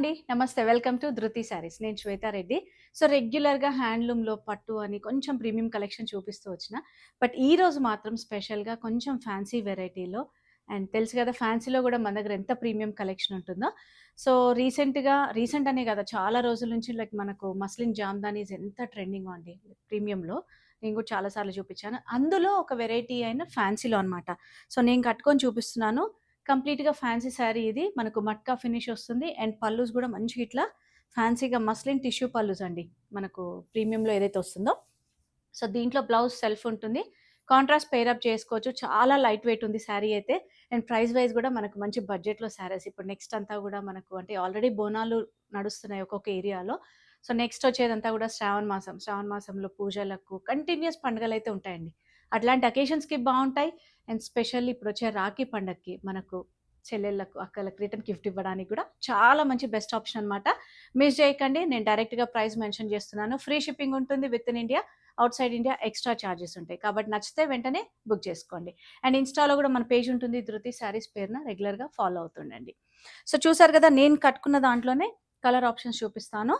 అండి. నమస్తే. Welcome to ధృతి శారీస్. నేను శ్వేతా రెడ్డి. సో, రెగ్యులర్‌గా హ్యాండ్లూమ్‌లో పట్టు అని కొంచెం ప్రీమియం కలెక్షన్ చూపిస్తూ వచ్చిన. బట్ ఈరోజు మాత్రం స్పెషల్‌గా కొంచెం ఫ్యాన్సీ వెరైటీలో అండ్ తెలుసు కదా! ఫ్యాన్సీలో గూడా మన దగ్గర ఎంత ప్రీమియం కలెక్షన్ ఉంటుందో. సో, రీసెంట్ అనే కాదు చాలా రోజుల నుంచి లైక్ మనకు మస్లిన్ జామ్దానీస్ ఎంత ట్రెండింగో అండి ప్రీమియంలో. నేను కూడా చాలా సార్లు చూపించాను. అందులో ఒక వెరైటీ అయిన ఫ్యాన్సీలో అనమాట. సో, నేను కట్టుకొని చూపిస్తున్నాను. కంప్లీట్‌గా ఫ్యాన్సీ శారీ ఇది. మనకు మట్కా ఫినిష్ వస్తుంది. అండ్ పల్లూస్ గూడా మంచిగా ఇట్లా ఫ్యాన్సీగా మస్లిన్ టిష్యూ పల్లూస్ అండి. మనకు ప్రీమియంలో ఏదైతే వస్తుందో. సో, దీంట్లో బ్లౌజ్ సెల్ఫ్ ఉంటుంది. కాంట్రాస్ట్ పెయిర్ అప్ చేసుకోవచ్చు. చాలా లైట్ వెయిట్ ఉంది శారీ అయితే. అండ్ ప్రైస్ వైస్ గూడా మనకు మంచి బడ్జెట్‌లో శారీస్ ఇప్పుడు నెక్స్ట్ అంతా గూడా మనకు అంటే ఆల్రెడీ బోనాలు నడుస్తున్నాయి ఒక్కొక్క ఏరియాలో. సో, నెక్స్ట్ వచ్చేదంతా గూడా శ్రావణ మాసం. శ్రావణ మాసంలో పూజలకు కంటిన్యూయస్ పండుగలైతే ఉంటాయండి. అట్లాంటి అకేషన్స్‌కి బావుంటాయి. అండ్ స్పెషల్లీ ఇప్పుడొచ్చే రాఖీ పండగకి మనకు చెల్లెళ్ళకు, అక్కలకు రిటర్న్ గిఫ్ట్ ఇవ్వడానికి గూడా చాలా మంచి బెస్ట్ ఆప్షన్ అనమాట. మిస్ చేయకండి. నేను డైరెక్ట్‌గా ప్రైస్ మెన్షన్ చేస్తున్నాను. ఫ్రీ షిప్పింగ్ ఉంటుంది within India. Outside India extra charges ఉంటాయి. కాబట్టి నచ్చితే వెంటనే బుక్ చేసుకోండి. అండ్ ఇన్‌స్టాలో గూడా మన పేజ్ ఉంటుంది. ధృతి శారీస్ పేరున రెగ్యులర్‌గా ఫాలో అవుతుండండి. సో, చూసారు గదా! నేను కట్టుకున్న దాంట్లోనే కలర్ ఆప్షన్స్ చూపిస్తాను.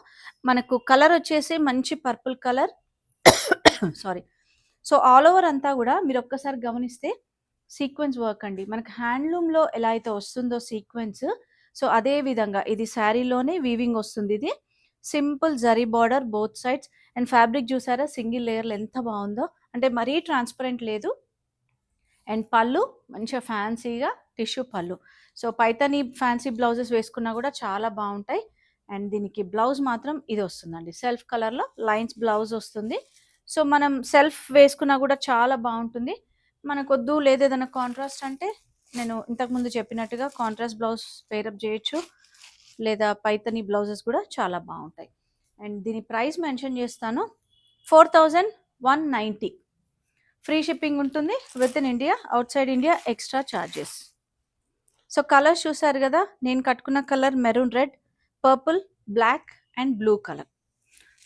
మనకు కలర్ వచ్చేసి మంచి purple colour. Sorry. So, all over అంతా గూడా మీరొక్కసారి గమనిస్తే సీక్వెన్స్ వర్క్ అండి. మనకు హ్యాండ్లూమ్‌లో ఎలా అయితే వస్తుందో సీక్వెన్స్, సో, అదే విధంగా ఇది శారీలోనే వీవింగ్ వస్తుందిది. Simple zari border both sides and fabric చూసారా సింగిల్ లేయర్‌లో ఎంత బావుందో. అంటే మరీ ట్రాన్స్‌పరెంట్ లేదు. అండ్ పళ్ళు మంచిగా ఫ్యాన్సీగా టిష్యూ పళ్ళు. సో, పైతాని ఫ్యాన్సీ బ్లౌజెస్ వేసుకున్నా గూడా చాలా బావుంటాయి. అండ్ దీనికి బ్లౌజ్ మాత్రం ఇదొస్తుందండి. సెల్ఫ్ కలర్‌లో లైన్స్ బ్లౌజ్ వస్తుంది. సో, మనం సెల్ఫ్ వేసుకున్నా గూడా చాలా బావుంటుంది. మనకొద్దు లేదేదైనా కాంట్రాస్ట్ అంటే నేను ఇంతకుముందు చెప్పినట్టుగా కాంట్రాస్ట్ బ్లౌజ్ పేరప్ జేయొచ్చు. లేదా పైతాని బ్లౌజెస్ గూడా చాలా బావుంటాయి. అండ్ దీని ప్రైస్ మెన్షన్ చేస్తాను. 4190. ఫ్రీ షిప్పింగ్ ఉంటుంది within India. Outside India extra charges. So, colours చూసారు గదా! నేను కట్టుకున్న colour maroon red, purple, black and blue colour.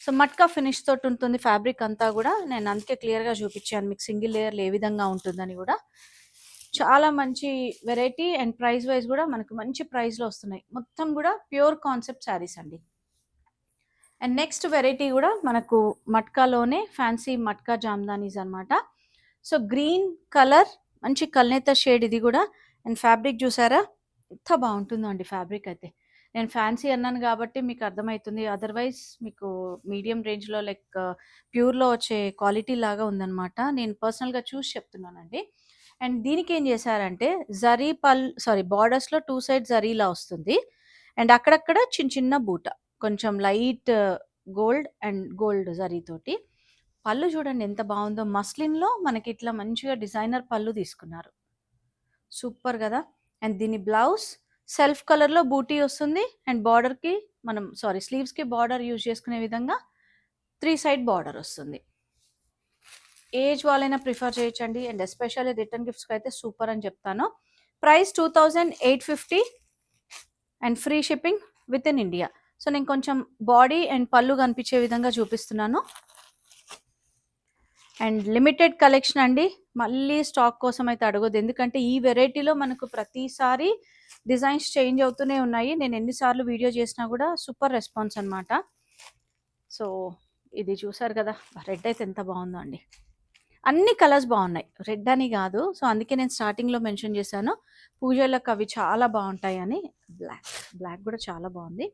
So, matka finish తోటి ఉంటుంది ఫ్యాబ్రిక్ అంతా గూడా. నేను అందుకే క్లియర్‌గా చూపిచ్చాను మీకు సింగిల్ లేయర్‌లో ఏ విధంగా ఉంటుందని గూడా. చాలా మంచి వెరైటీ అండ్ ప్రైస్ వైస్ గూడా మనకు మంచి ప్రైస్‌లో వస్తున్నాయి. మొత్తం గూడా ప్యూర్ కాన్సెప్ట్ శారీస్ అండి. అండ్ నెక్స్ట్ వెరైటీ గూడా మనకు మట్కాలోనే ఫ్యాన్సీ మట్కా జామ్దానీస్ అనమాట. సో, గ్రీన్ కలర్ మంచి కల్నేత షేడ్ ఇది గూడా. అండ్ ఫ్యాబ్రిక్ చూసారా? ఎంత బావుంటుందో అండి ఫ్యాబ్రిక్ అయితే. నేను ఫ్యాన్సీ అన్నాను గాబట్టి మీకు అర్థమైతుంది. అదర్‌వైజ్ మీకు మీడియం రేంజ్‌లో లైక్ ప్యూర్‌లో వచ్చే క్వాలిటీ లాగా ఉందనమాట. నేను పర్సనల్‌గా చూసి చెప్తున్నానండి. అండ్ దీనికేం చేశారంటే బార్డర్స్‌లో 2 సైడ్ జరీలా వస్తుంది. అండ్ అక్కడక్కడ చిన్న చిన్న బూట. కొంచెం లైట్ గోల్డ్ అండ్ గోల్డ్ జరీతోటి. పళ్ళు చూడండి ఎంత బావుందో. మస్లిన్‌లో మనకిట్లా మంచిగా డిజైనర్ పళ్ళు తీసుకున్నారు. సూపర్ గదా! అండ్ దీని బ్లౌజ్ సెల్ఫ్ కలర్‌లో బూటీ వస్తుంది. అండ్ స్లీవ్స్‌కి బార్డర్ యూజ్ చేసుకునే విధంగా 3 సైడ్ బార్డర్ వస్తుంది. ఏజ్ వాళ్ళైనా ప్రిఫర్ చేయొచ్చండి. అండ్ ఎస్పెషల్లీ రిటర్న్ గిఫ్ట్స్‌కైతే సూపర్ అని చెప్తాను. Price 2850 and free shipping within India. So, నేను కొంచెం బాడీ అండ్ పళ్ళు కనిపించే విధంగా చూపిస్తున్నాను. అండ్ లిమిటెడ్ కలెక్షన్ అండి. మళ్ళీ స్టాక్ కోసం అయితే అడగొద్దు. ఎందుకంటే ఈ వెరైటీలో మనకు ప్రతిసారి డిజైన్స్ చేంజ్ అవుతూనే ఉన్నాయి. నేను ఎన్ని సార్లు వీడియో చేసినా గూడా సూపర్ రెస్పాన్స్ అనమాట. సో, ఇది చూసారు గదా! రెడ్ అయితే ఎంత బావుందో అండి. అన్ని కలర్స్ బావున్నాయి. రెడ్ అని గాదు. సో, అందుకే నేను స్టార్టింగ్‌లో మెన్షన్ చేశాను. పూజలకు అవి చాలా బావుంటాయని. బ్లాక్ గూడా చాలా బావుంది.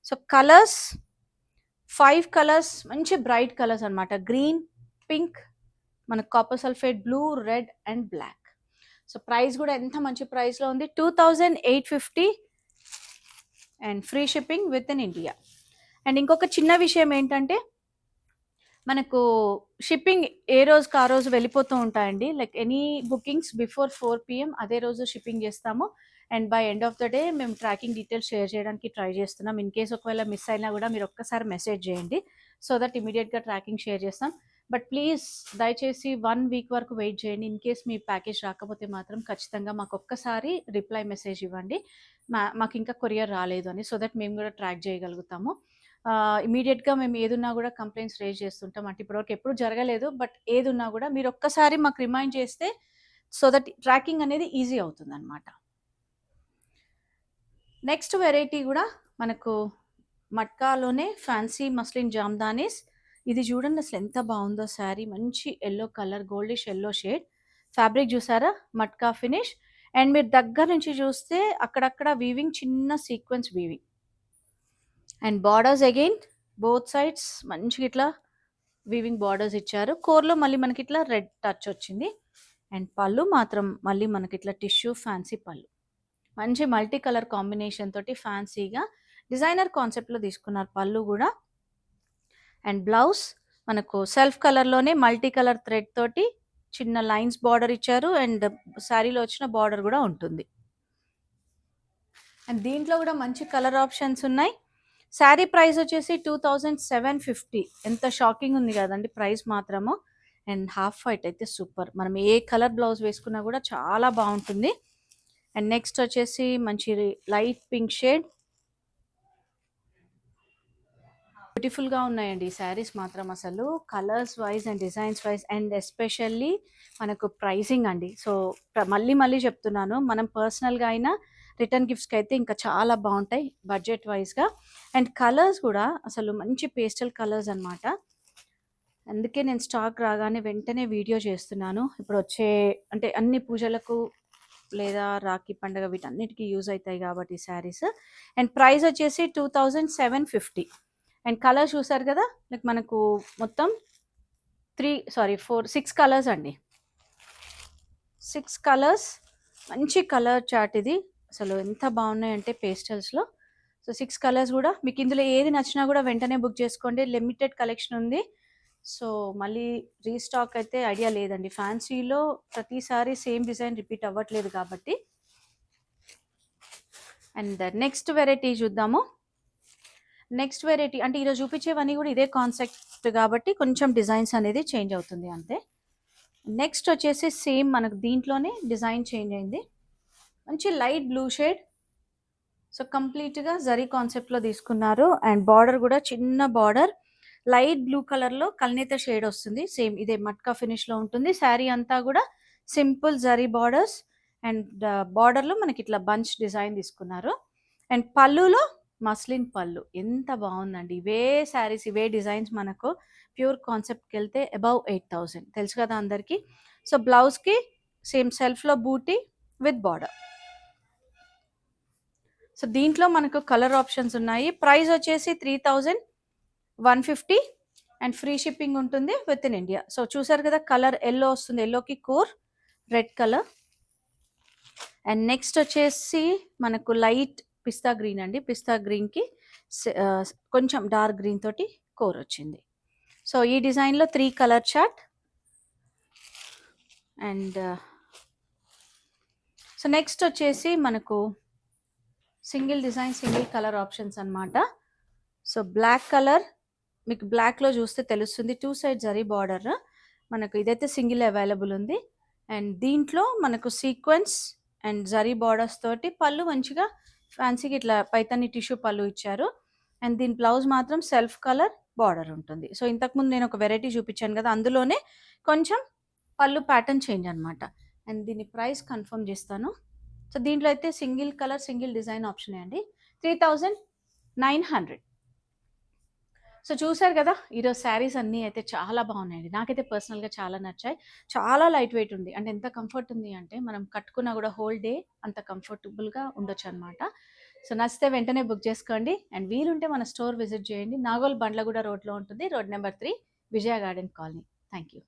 సో, కలర్స్ 5 కలర్స్ మంచి బ్రైట్ కలర్స్ అనమాట. గ్రీన్, పింక్, మనకు copper sulphate blue, red and black. So, price గూడా ఎంత మంచి ప్రైస్‌లో ఉంది. 2850 and free shipping within India. And ఇంకొక చిన్న విషయం ఏంటంటే మనకు షిప్పింగ్ ఏ రోజుకి ఆ రోజు వెళ్ళిపోతూ ఉంటాయండి. Like any bookings before 4 PM అదే రోజు షిప్పింగ్ చేస్తాము. And by end of the day మేము ట్రాకింగ్ డీటెయిల్స్ షేర్ చేయడానికి ట్రై చేస్తున్నాం. ఇన్ కేస్ ఒకవేళ మిస్ అయినా గూడా మీరు ఒక్కసారి మెసేజ్ చేయండి. సో దట్ ఇమ్మీడియేట్‌గా ట్రాకింగ్ షేర్ చేస్తాం. బట్ ప్లీజ్ దయచేసి 1 వీక్ వరకు వెయిట్ చేయండి. ఇన్ కేస్ మీ ప్యాకేజ్ రాకపోతే మాత్రం ఖచ్చితంగా మాకొక్కసారి రిప్లై మెసేజ్ ఇవ్వండి. మాకింకా కొరియర్ రాలేదు అని. సో దట్ మేము గూడా ట్రాక్ చేయగలుగుతాము. ఇమ్మీడియేట్‌గా మేము ఏదున్నా గూడా కంప్లెయింట్స్ రైజ్ చేస్తుంటాం. అంటే ఇప్పటివరకు ఎప్పుడు జరగలేదు. బట్ ఏదున్నా గూడా మీరొక్కసారి మాకు రిమైండ్ చేస్తే సో దట్ ట్రాకింగ్ అనేది ఈజీ అవుతుందనమాట. నెక్స్ట్ వెరైటీ గూడా మనకు మట్కాలోనే ఫ్యాన్సీ మస్లిన్ జామ్దానీస్. ఇది చూడండి అసలు ఎంత బాగుందో శారీ. మంచి yellow colour, goldish yellow shade. Fabric చూసారా, మట్కా ఫినిష్. అండ్ మీరు దగ్గర నుంచి చూస్తే అక్కడక్కడ వీవింగ్, చిన్న sequence weaving. And borders again both sides మంచిగా ఇట్లా వీవింగ్ బార్డర్స్ ఇచ్చారు. కోర్లో మళ్ళీ మనకి ఇట్లా రెడ్ టచ్ వచ్చింది. అండ్ పళ్ళు మాత్రం మళ్ళీ మనకి ఇట్లా టిష్యూ ఫ్యాన్సీ పళ్ళు. మంచి మల్టీ కలర్ కాంబినేషన్ తోటి ఫ్యాన్సీగా డిజైనర్ కాన్సెప్ట్లో తీసుకున్నారు పళ్ళు కూడా. అండ్ బ్లౌజ్ మనకు సెల్ఫ్ కలర్లోనే మల్టీ కలర్ థ్రెడ్ తోటి చిన్న లైన్స్ బార్డర్ ఇచ్చారు. అండ్ శారీలో వచ్చిన బార్డర్ కూడా ఉంటుంది. అండ్ దీంట్లో కూడా మంచి కలర్ ఆప్షన్స్ ఉన్నాయి. శారీ ప్రైస్ వచ్చేసి 2750. ఎంత షాకింగ్ ఉంది కదండి ప్రైస్ మాత్రము. అండ్ హాఫ్ వైట్ అయితే సూపర్. మనం ఏ కలర్ బ్లౌజ్ వేసుకున్నా కూడా చాలా బాగుంటుంది. అండ్ నెక్స్ట్ వచ్చేసి మంచి లైట్ పింక్ షేడ్. బ్యూటిఫుల్గా ఉన్నాయండి ఈ శారీస్ మాత్రం, అసలు colours wise and designs wise. And especially మనకు ప్రైసింగ్ అండి. సో మళ్ళీ మళ్ళీ చెప్తున్నాను, మనం పర్సనల్గా అయినా రిటర్న్ గిఫ్ట్స్కి అయితే ఇంకా చాలా బాగుంటాయి బడ్జెట్ వైజ్గా. అండ్ కలర్స్ కూడా అసలు మంచి పేస్టల్ కలర్స్ అనమాట. అందుకే నేను స్టాక్ రాగానే వెంటనే వీడియో చేస్తున్నాను. ఇప్పుడు వచ్చే అంటే అన్ని పూజలకు లేదా రాఖీ పండుగ వీటన్నిటికీ యూజ్ అవుతాయి కాబట్టి ఈ శారీస్. అండ్ ప్రైస్ వచ్చేసి 2750. అండ్ కలర్ చూసారు కదా, లైక్ మనకు మొత్తం 6 కలర్స్ అండి. 6 కలర్స్, మంచి కలర్ చార్ట్ ఇది. అసలు ఎంత బాగున్నాయంటే పేస్టల్స్లో. సో 6 కలర్స్ కూడా మీకు ఇందులో ఏది నచ్చినా కూడా వెంటనే బుక్ చేసుకోండి. లిమిటెడ్ కలెక్షన్ ఉంది. సో మళ్ళీ రీస్టాక్ అయితే ఐడియా లేదండి. ఫ్యాన్సీలో ప్రతిసారి సేమ్ డిజైన్ రిపీట్ అవ్వట్లేదు కాబట్టి. అండ్ నెక్స్ట్ వెరైటీ చూద్దాము. నెక్స్ట్ వెరైటీ అంటే ఈరోజు చూపించేవన్నీ కూడా ఇదే కాన్సెప్ట్ కాబట్టి కొంచెం డిజైన్స్ అనేది చేంజ్ అవుతుంది అంతే. నెక్స్ట్ వచ్చేసి సేమ్ మనకు దీంట్లోనే డిజైన్ చేంజ్ అయింది. మంచి లైట్ బ్లూ షేడ్. సో కంప్లీట్గా జరీ కాన్సెప్ట్లో తీసుకున్నారు. అండ్ బార్డర్ కూడా చిన్న బార్డర్, లైట్ బ్లూ కలర్లో కల్నేత షేడ్ వస్తుంది. సేమ్ ఇదే మట్కా ఫినిష్లో ఉంటుంది. శారీ అంతా కూడా సింపుల్ జరీ బార్డర్స్. అండ్ బార్డర్లో మనకి ఇట్లా బంచ్ డిజైన్ తీసుకున్నారు. అండ్ పళ్ళులో మస్లిన్ పళ్ళు ఎంత బాగుందండి. ఇవే శారీస్, ఇవే డిజైన్స్ మనకు ప్యూర్ కాన్సెప్ట్కి వెళ్తే అబౌవ్ 8000 తెలుసు కదా అందరికీ. సో బ్లౌజ్కి సేమ్ సెల్ఫ్లో బూటీ విత్ బార్డర్. సో దీంట్లో మనకు కలర్ ఆప్షన్స్ ఉన్నాయి. ప్రైస్ వచ్చేసి 3150 అండ్ ఫ్రీ షిప్పింగ్ ఉంటుంది విత్ ఇన్ ఇండియా. సో చూసారు కదా, కలర్ ఎల్లో వస్తుంది, ఎల్లోకి core red colour. And next వచ్చేసి మనకు లైట్ పిస్తా గ్రీన్ అండి. పిస్తా గ్రీన్కి కొంచెం డార్క్ గ్రీన్ తోటి కోర్ వచ్చింది. సో ఈ డిజైన్లో 3 colour chart. And so next వచ్చేసి మనకు single design, single colour options అనమాట. సో బ్లాక్ కలర్ మీకు బ్లాక్లో చూస్తే తెలుస్తుంది, 2 సైడ్ జరీ బార్డర్. మనకు ఇదైతే సింగిల్ అవైలబుల్ ఉంది. అండ్ దీంట్లో మనకు సీక్వెన్స్ అండ్ జరీ బార్డర్స్ తోటి పళ్ళు మంచిగా ఫ్యాన్సీకి ఇట్లా పైతని టిష్యూ పళ్ళు ఇచ్చారు. అండ్ దీని బ్లౌజ్ మాత్రం సెల్ఫ్ కలర్ బార్డర్ ఉంటుంది. సో ఇంతకుముందు నేను ఒక వెరైటీ చూపించాను కదా, అందులోనే కొంచెం పళ్ళు ప్యాటర్న్ చేంజ్ అనమాట. అండ్ దీని ప్రైస్ కన్ఫర్మ్ చేస్తాను. సో దీంట్లో అయితే single colour, single design option అండి. 3900. సో చూసారు కదా, ఈరోజు శారీస్ అన్నీ అయితే చాలా బాగున్నాయండి. నాకైతే పర్సనల్గా చాలా నచ్చాయి. చాలా లైట్ వెయిట్ ఉంది. అంటే ఎంత కంఫర్ట్ ఉంది అంటే మనం కట్టుకున్నా కూడా హోల్ డే అంత కంఫర్టబుల్గా ఉండొచ్చు అనమాట. సో నచ్చితే వెంటనే బుక్ చేసుకోండి. అండ్ వీలుంటే మన స్టోర్ విజిట్ చేయండి. నాగోల్ బండ్లగూడ రోడ్లో ఉంటుంది, road number 3, Vijaya garden colony. Thank you.